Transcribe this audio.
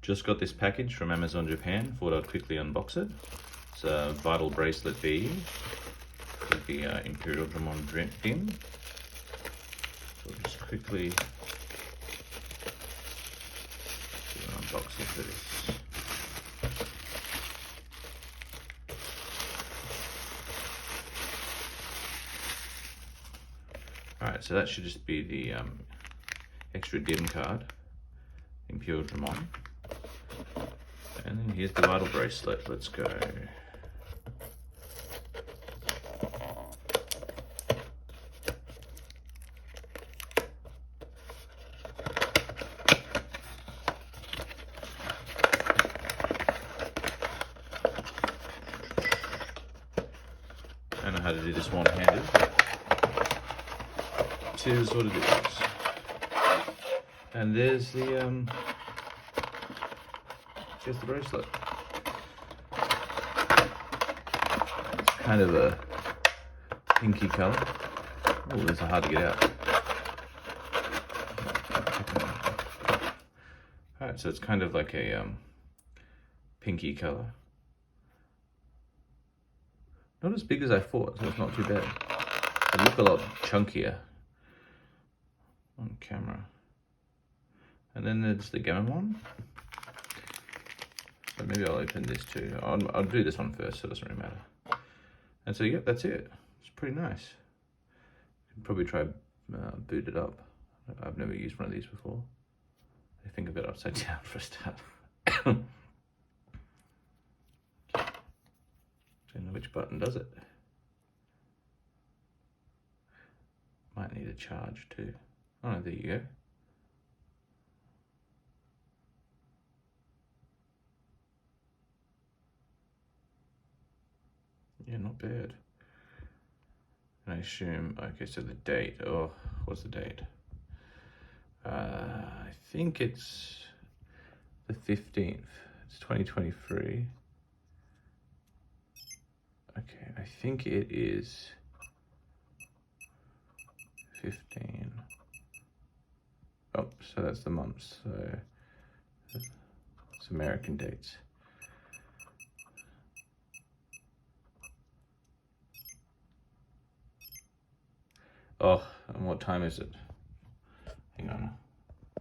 Just got this package from Amazon Japan. Thought I'd quickly unbox it. It's a vital bracelet BE with the imperialdramon pin. So I'll just quickly do an unboxing for this. Alright, so that should just be the extra dim card, imperialdramon. And then here's the vital bracelet. Let's go. I don't know how to do this one-handed. Here's what it is. And there's the bracelet. It's kind of a pinky color. Oh, this is hard to get out. Alright, so it's kind of like a pinky color. Not as big as I thought, so it's not too bad. It looked a lot chunkier on camera. And then there's the gamma one. So maybe I'll open this too. I'll do this one first, so it doesn't really matter. And so yeah, that's it. It's pretty nice. You can probably try boot it up. I've never used one of these before. I think of it upside down for a start. Don't know which button does it. Might need a charge too. Oh, there you go. Yeah, not bad. And I assume, okay, so the date, oh, what's the date? I think it's the 15th, it's 2023. Okay, I think it is 15. Oh, so that's the months, so it's American dates. Oh, and what time is it? Hang on.